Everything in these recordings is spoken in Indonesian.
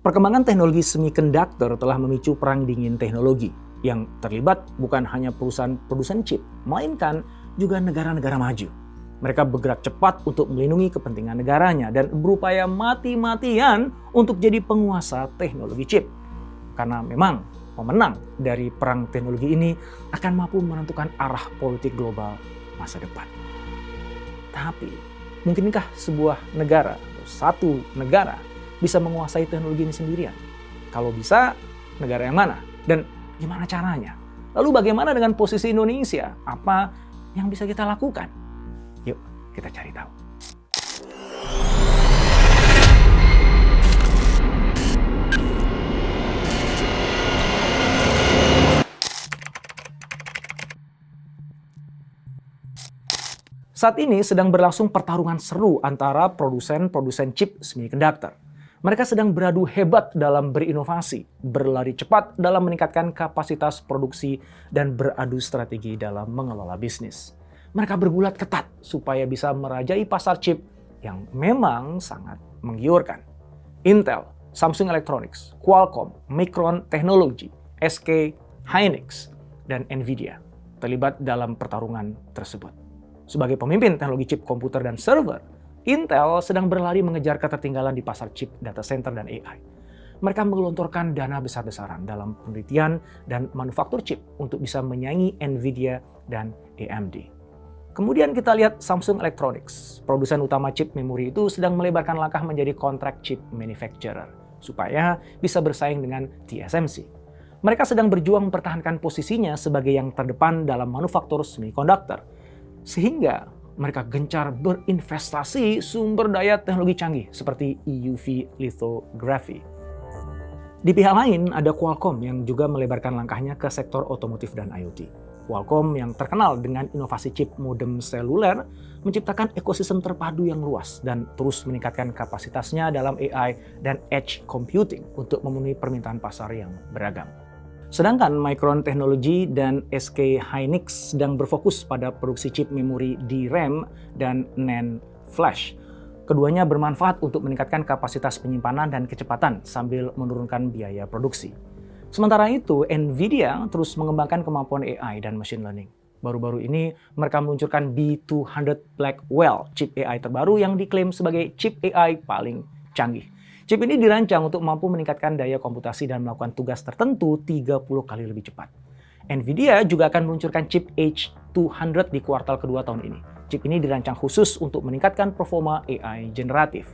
Perkembangan teknologi semiconductor telah memicu perang dingin teknologi yang terlibat bukan hanya perusahaan produsen chip, melainkan juga negara-negara maju. Mereka bergerak cepat untuk melindungi kepentingan negaranya dan berupaya mati-matian untuk jadi penguasa teknologi chip. Karena memang pemenang dari perang teknologi ini akan mampu menentukan arah politik global masa depan. Tapi, mungkinkah sebuah negara atau satu negara bisa menguasai teknologi ini sendirian? Kalau bisa, negara yang mana? Dan gimana caranya? Lalu bagaimana dengan posisi Indonesia? Apa yang bisa kita lakukan? Yuk, kita cari tahu. Saat ini sedang berlangsung pertarungan seru antara produsen chip semiconductor. Mereka sedang beradu hebat dalam berinovasi, berlari cepat dalam meningkatkan kapasitas produksi, dan beradu strategi dalam mengelola bisnis. Mereka bergulat ketat supaya bisa merajai pasar chip yang memang sangat menggiurkan. Intel, Samsung Electronics, Qualcomm, Micron Technology, SK Hynix, dan Nvidia terlibat dalam pertarungan tersebut. Sebagai pemimpin teknologi chip komputer dan server, Intel sedang berlari mengejar ketertinggalan di pasar chip data center dan AI. Mereka menggelontorkan dana besar-besaran dalam penelitian dan manufaktur chip untuk bisa menyaingi Nvidia dan AMD. Kemudian kita lihat Samsung Electronics. Produsen utama chip memori itu sedang melebarkan langkah menjadi contract chip manufacturer supaya bisa bersaing dengan TSMC. Mereka sedang berjuang mempertahankan posisinya sebagai yang terdepan dalam manufaktur semiconductor, sehingga mereka gencar berinvestasi sumber daya teknologi canggih seperti EUV lithography. Di pihak lain ada Qualcomm yang juga melebarkan langkahnya ke sektor otomotif dan IoT. Qualcomm yang terkenal dengan inovasi chip modem seluler menciptakan ekosistem terpadu yang luas dan terus meningkatkan kapasitasnya dalam AI dan edge computing untuk memenuhi permintaan pasar yang beragam. Sedangkan Micron Technology dan SK Hynix sedang berfokus pada produksi chip memori DRAM dan NAND flash. Keduanya bermanfaat untuk meningkatkan kapasitas penyimpanan dan kecepatan sambil menurunkan biaya produksi. Sementara itu, Nvidia terus mengembangkan kemampuan AI dan machine learning. Baru-baru ini, mereka meluncurkan B200 Blackwell, chip AI terbaru yang diklaim sebagai chip AI paling canggih. Chip ini dirancang untuk mampu meningkatkan daya komputasi dan melakukan tugas tertentu 30 kali lebih cepat. Nvidia juga akan meluncurkan chip H200 di kuartal kedua tahun ini. Chip ini dirancang khusus untuk meningkatkan performa AI generatif.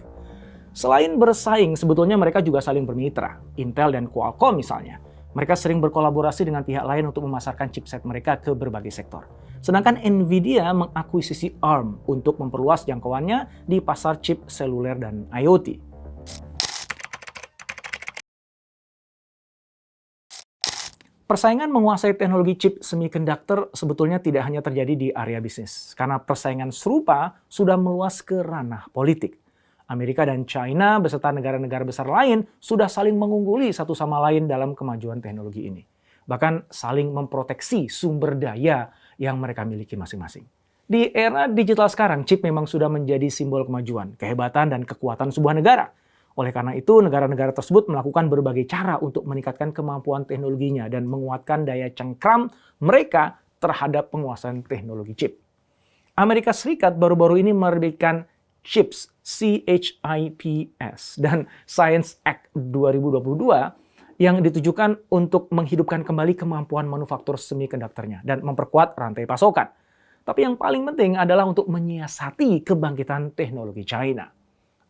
Selain bersaing, sebetulnya mereka juga saling bermitra. Intel dan Qualcomm misalnya. Mereka sering berkolaborasi dengan pihak lain untuk memasarkan chipset mereka ke berbagai sektor. Sedangkan Nvidia mengakuisisi ARM untuk memperluas jangkauannya di pasar chip seluler dan IoT. Persaingan menguasai teknologi chip semiconductor sebetulnya tidak hanya terjadi di area bisnis, karena persaingan serupa sudah meluas ke ranah politik. Amerika dan China beserta negara-negara besar lain sudah saling mengungguli satu sama lain dalam kemajuan teknologi ini. Bahkan saling memproteksi sumber daya yang mereka miliki masing-masing. Di era digital sekarang, chip memang sudah menjadi simbol kemajuan, kehebatan, dan kekuatan sebuah negara. Oleh karena itu, negara-negara tersebut melakukan berbagai cara untuk meningkatkan kemampuan teknologinya dan menguatkan daya cengkram mereka terhadap penguasaan teknologi chip. Amerika Serikat baru-baru ini menerbitkan CHIPS, CHIPS, dan Science Act 2022 yang ditujukan untuk menghidupkan kembali kemampuan manufaktur semikonduktornya dan memperkuat rantai pasokan. Tapi yang paling penting adalah untuk menyiasati kebangkitan teknologi China.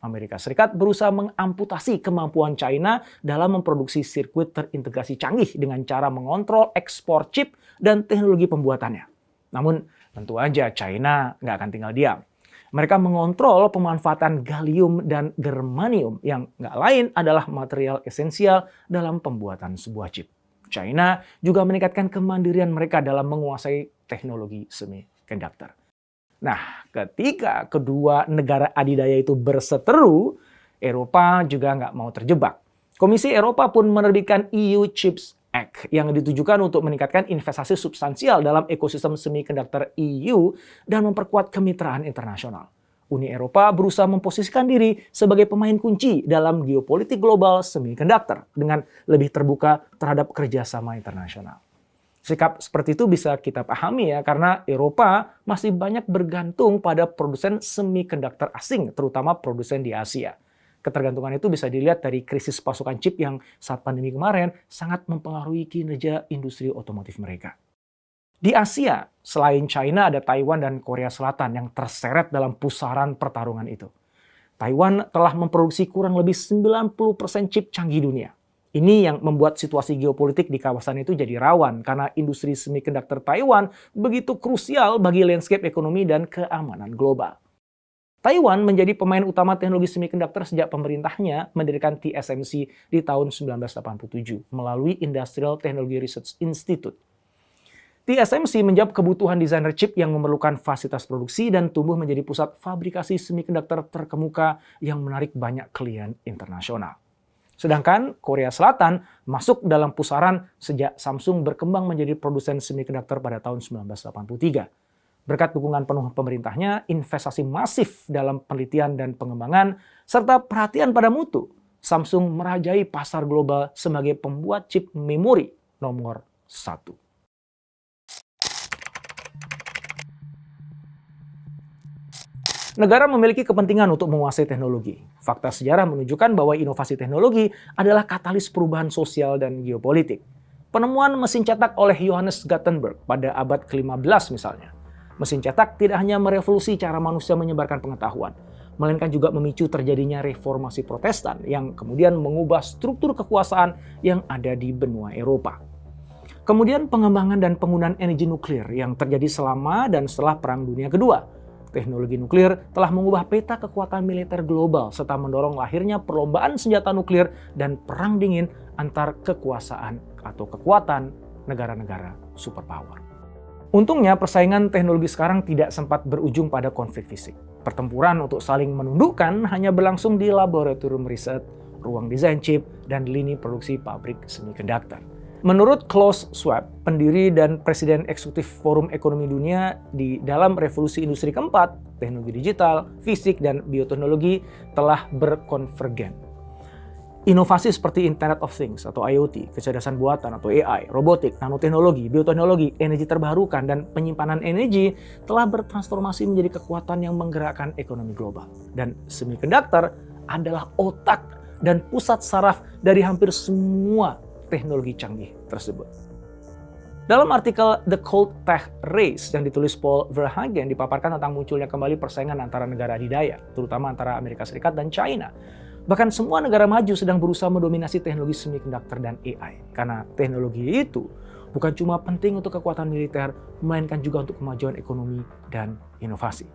Amerika Serikat berusaha mengamputasi kemampuan China dalam memproduksi sirkuit terintegrasi canggih dengan cara mengontrol ekspor chip dan teknologi pembuatannya. Namun tentu aja China nggak akan tinggal diam. Mereka mengontrol pemanfaatan gallium dan germanium yang nggak lain adalah material esensial dalam pembuatan sebuah chip. China juga meningkatkan kemandirian mereka dalam menguasai teknologi semiconductor. Nah, ketika kedua negara adidaya itu berseteru, Eropa juga nggak mau terjebak. Komisi Eropa pun menerbitkan EU Chips Act yang ditujukan untuk meningkatkan investasi substansial dalam ekosistem semikonduktor EU dan memperkuat kemitraan internasional. Uni Eropa berusaha memposisikan diri sebagai pemain kunci dalam geopolitik global semiconductor dengan lebih terbuka terhadap kerjasama internasional. Sikap seperti itu bisa kita pahami ya, karena Eropa masih banyak bergantung pada produsen semiconductor asing, terutama produsen di Asia. Ketergantungan itu bisa dilihat dari krisis pasokan chip yang saat pandemi kemarin sangat mempengaruhi kinerja industri otomotif mereka. Di Asia, selain China ada Taiwan dan Korea Selatan yang terseret dalam pusaran pertarungan itu. Taiwan telah memproduksi kurang lebih 90% chip canggih dunia. Ini yang membuat situasi geopolitik di kawasan itu jadi rawan karena industri semiconductor Taiwan begitu krusial bagi landscape ekonomi dan keamanan global. Taiwan menjadi pemain utama teknologi semiconductor sejak pemerintahnya mendirikan TSMC di tahun 1987 melalui Industrial Technology Research Institute. TSMC menjawab kebutuhan desainer chip yang memerlukan fasilitas produksi dan tumbuh menjadi pusat fabrikasi semiconductor terkemuka yang menarik banyak klien internasional. Sedangkan Korea Selatan masuk dalam pusaran sejak Samsung berkembang menjadi produsen semiconductor pada tahun 1983. Berkat dukungan penuh pemerintahnya, investasi masif dalam penelitian dan pengembangan, serta perhatian pada mutu, Samsung merajai pasar global sebagai pembuat chip memori nomor 1. Negara memiliki kepentingan untuk menguasai teknologi. Fakta sejarah menunjukkan bahwa inovasi teknologi adalah katalis perubahan sosial dan geopolitik. Penemuan mesin cetak oleh Johannes Gutenberg pada abad ke-15 misalnya. Mesin cetak tidak hanya merevolusi cara manusia menyebarkan pengetahuan, melainkan juga memicu terjadinya reformasi Protestan yang kemudian mengubah struktur kekuasaan yang ada di benua Eropa. Kemudian pengembangan dan penggunaan energi nuklir yang terjadi selama dan setelah Perang Dunia Kedua. Teknologi nuklir telah mengubah peta kekuatan militer global serta mendorong lahirnya perlombaan senjata nuklir dan perang dingin antar kekuasaan atau kekuatan negara-negara superpower. Untungnya persaingan teknologi sekarang tidak sempat berujung pada konflik fisik. Pertempuran untuk saling menundukkan hanya berlangsung di laboratorium riset, ruang desain chip, dan lini produksi pabrik semiconductor. Menurut Klaus Schwab, pendiri dan presiden eksekutif Forum Ekonomi Dunia, di dalam revolusi industri keempat, teknologi digital, fisik, dan bioteknologi telah berkonvergen. Inovasi seperti Internet of Things atau IoT, kecerdasan buatan atau AI, robotik, nanoteknologi, bioteknologi, energi terbarukan, dan penyimpanan energi telah bertransformasi menjadi kekuatan yang menggerakkan ekonomi global. Dan semiconductor adalah otak dan pusat saraf dari hampir semua teknologi canggih tersebut. Dalam artikel The Cold Tech Race yang ditulis Paul Verhagen dipaparkan tentang munculnya kembali persaingan antara negara adidaya, terutama antara Amerika Serikat dan China. Bahkan semua negara maju sedang berusaha mendominasi teknologi semiconductor dan AI. Karena teknologi itu bukan cuma penting untuk kekuatan militer, melainkan juga untuk kemajuan ekonomi dan inovasi.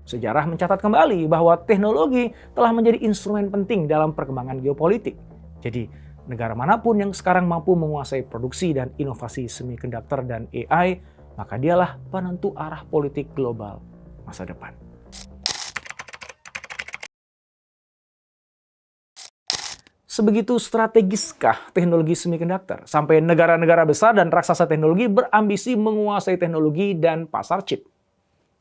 Sejarah mencatat kembali bahwa teknologi telah menjadi instrumen penting dalam perkembangan geopolitik. Jadi, negara manapun yang sekarang mampu menguasai produksi dan inovasi semiconductor dan AI, maka dialah penentu arah politik global masa depan. Sebegitu strategiskah teknologi semiconductor sampai negara-negara besar dan raksasa teknologi berambisi menguasai teknologi dan pasar chip?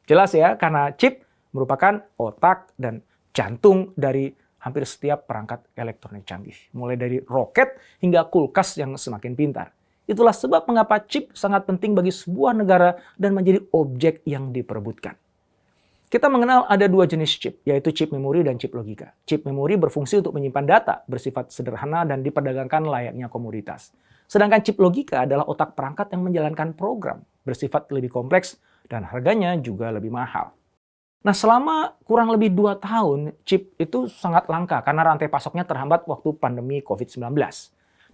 Jelas ya, karena chip merupakan otak dan jantung dari hampir setiap perangkat elektronik canggih. Mulai dari roket hingga kulkas yang semakin pintar. Itulah sebab mengapa chip sangat penting bagi sebuah negara dan menjadi objek yang diperebutkan. Kita mengenal ada dua jenis chip, yaitu chip memori dan chip logika. Chip memori berfungsi untuk menyimpan data, bersifat sederhana dan diperdagangkan layaknya komoditas. Sedangkan chip logika adalah otak perangkat yang menjalankan program, bersifat lebih kompleks dan harganya juga lebih mahal. Nah, selama kurang lebih 2 tahun, chip itu sangat langka karena rantai pasoknya terhambat waktu pandemi COVID-19.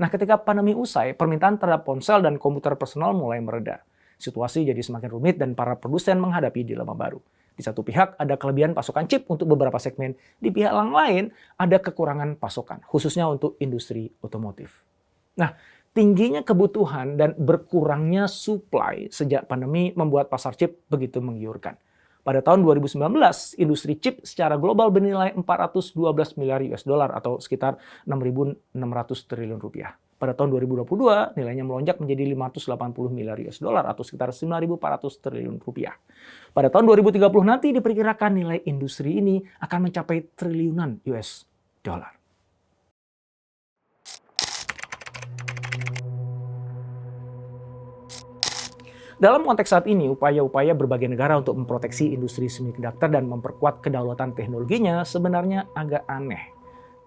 Nah, ketika pandemi usai, permintaan terhadap ponsel dan komputer personal mulai mereda. Situasi jadi semakin rumit dan para produsen menghadapi dilema baru. Di satu pihak ada kelebihan pasokan chip untuk beberapa segmen, di pihak yang lain ada kekurangan pasokan, khususnya untuk industri otomotif. Nah, tingginya kebutuhan dan berkurangnya supply sejak pandemi membuat pasar chip begitu menggiurkan. Pada tahun 2019, industri chip secara global bernilai 412 miliar US dollar atau sekitar 6.600 triliun rupiah. Pada tahun 2022, nilainya melonjak menjadi 580 miliar US dollar atau sekitar 9.400 triliun rupiah. Pada tahun 2030 nanti diperkirakan nilai industri ini akan mencapai triliunan US dollar. Dalam konteks saat ini, upaya-upaya berbagai negara untuk memproteksi industri semiconductor dan memperkuat kedaulatan teknologinya sebenarnya agak aneh.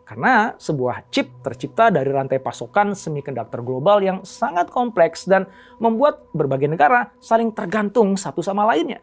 Karena sebuah chip tercipta dari rantai pasokan semiconductor global yang sangat kompleks dan membuat berbagai negara saling tergantung satu sama lainnya.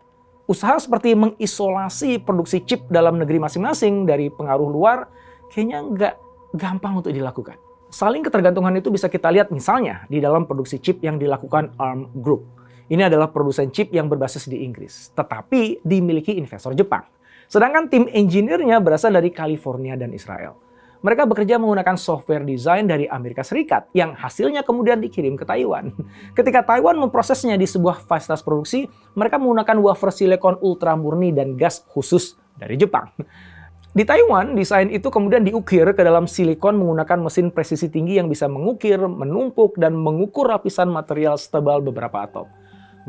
Usaha seperti mengisolasi produksi chip dalam negeri masing-masing dari pengaruh luar kayaknya nggak gampang untuk dilakukan. Saling ketergantungan itu bisa kita lihat misalnya di dalam produksi chip yang dilakukan ARM Group. Ini adalah produsen chip yang berbasis di Inggris, tetapi dimiliki investor Jepang. Sedangkan tim engineer-nya berasal dari California dan Israel. Mereka bekerja menggunakan software desain dari Amerika Serikat yang hasilnya kemudian dikirim ke Taiwan. Ketika Taiwan memprosesnya di sebuah fasilitas produksi, mereka menggunakan wafer silikon ultra murni dan gas khusus dari Jepang. Di Taiwan, desain itu kemudian diukir ke dalam silikon menggunakan mesin presisi tinggi yang bisa mengukir, menumpuk, dan mengukur lapisan material setebal beberapa atom.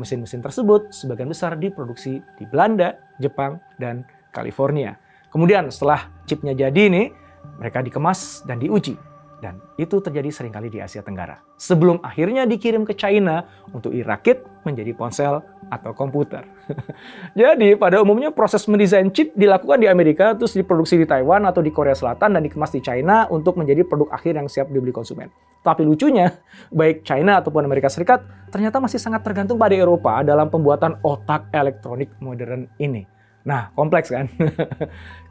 Mesin-mesin tersebut sebagian besar diproduksi di Belanda, Jepang, dan California. Kemudian setelah chipnya jadi nih, mereka dikemas dan diuji. Dan itu terjadi seringkali di Asia Tenggara. Sebelum akhirnya dikirim ke China untuk dirakit menjadi ponsel atau komputer. Jadi pada umumnya proses mendesain chip dilakukan di Amerika, terus diproduksi di Taiwan atau di Korea Selatan dan dikemas di China untuk menjadi produk akhir yang siap dibeli konsumen. Tapi lucunya, baik China ataupun Amerika Serikat ternyata masih sangat tergantung pada Eropa dalam pembuatan otak elektronik modern ini. Nah, kompleks kan?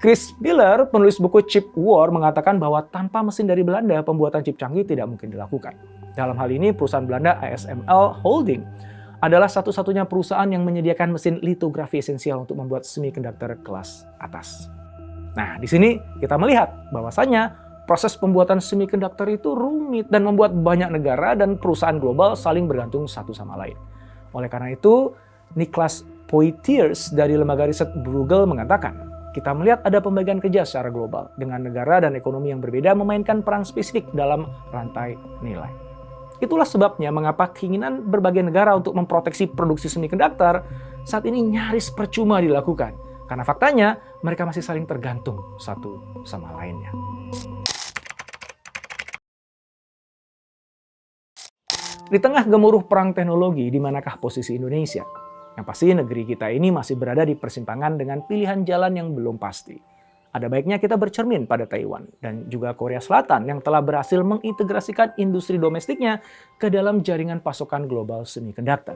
Chris Miller, penulis buku Chip War, mengatakan bahwa tanpa mesin dari Belanda, pembuatan chip canggih tidak mungkin dilakukan. Dalam hal ini, perusahaan Belanda ASML Holding adalah satu-satunya perusahaan yang menyediakan mesin litografi esensial untuk membuat semiconductor kelas atas. Nah, di sini kita melihat bahwasannya proses pembuatan semiconductor itu rumit dan membuat banyak negara dan perusahaan global saling bergantung satu sama lain. Oleh karena itu, Nicholas Poitiers dari lembaga riset Bruegel mengatakan, kita melihat ada pembagian kerja secara global dengan negara dan ekonomi yang berbeda memainkan peran spesifik dalam rantai nilai. Itulah sebabnya mengapa keinginan berbagai negara untuk memproteksi produksi semiconductor saat ini nyaris percuma dilakukan. Karena faktanya mereka masih saling tergantung satu sama lainnya. Di tengah gemuruh perang teknologi, di manakah posisi Indonesia? Yang pasti negeri kita ini masih berada di persimpangan dengan pilihan jalan yang belum pasti. Ada baiknya kita bercermin pada Taiwan dan juga Korea Selatan yang telah berhasil mengintegrasikan industri domestiknya ke dalam jaringan pasokan global semiconductor.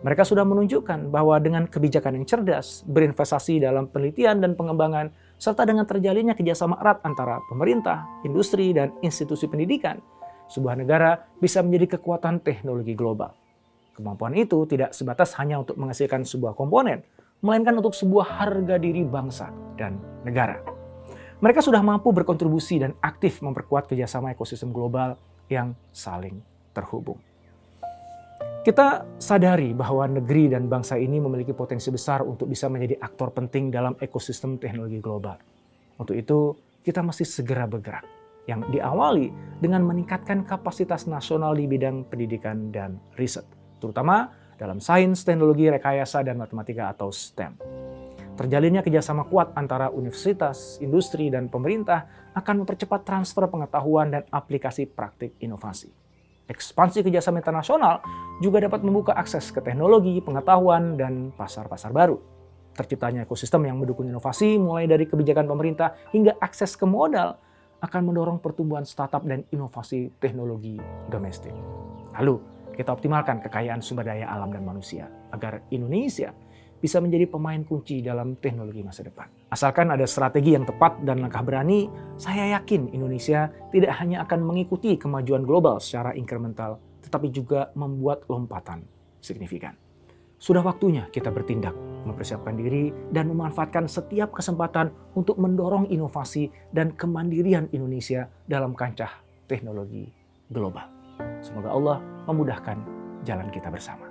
Mereka sudah menunjukkan bahwa dengan kebijakan yang cerdas, berinvestasi dalam penelitian dan pengembangan, serta dengan terjalinnya kerjasama erat antara pemerintah, industri, dan institusi pendidikan, sebuah negara bisa menjadi kekuatan teknologi global. Kemampuan itu tidak sebatas hanya untuk menghasilkan sebuah komponen, melainkan untuk sebuah harga diri bangsa dan negara. Mereka sudah mampu berkontribusi dan aktif memperkuat kerjasama ekosistem global yang saling terhubung. Kita sadari bahwa negeri dan bangsa ini memiliki potensi besar untuk bisa menjadi aktor penting dalam ekosistem teknologi global. Untuk itu, kita mesti segera bergerak, yang diawali dengan meningkatkan kapasitas nasional di bidang pendidikan dan riset, terutama dalam sains, teknologi, rekayasa, dan matematika atau STEM. Terjalinnya kerjasama kuat antara universitas, industri, dan pemerintah akan mempercepat transfer pengetahuan dan aplikasi praktik inovasi. Ekspansi kerjasama internasional juga dapat membuka akses ke teknologi, pengetahuan, dan pasar-pasar baru. Terciptanya ekosistem yang mendukung inovasi mulai dari kebijakan pemerintah hingga akses ke modal akan mendorong pertumbuhan startup dan inovasi teknologi domestik. Lalu, kita optimalkan kekayaan sumber daya alam dan manusia agar Indonesia bisa menjadi pemain kunci dalam teknologi masa depan. Asalkan ada strategi yang tepat dan langkah berani, saya yakin Indonesia tidak hanya akan mengikuti kemajuan global secara incremental, tetapi juga membuat lompatan signifikan. Sudah waktunya kita bertindak, mempersiapkan diri, dan memanfaatkan setiap kesempatan untuk mendorong inovasi dan kemandirian Indonesia dalam kancah teknologi global. Semoga Allah memudahkan jalan kita bersama.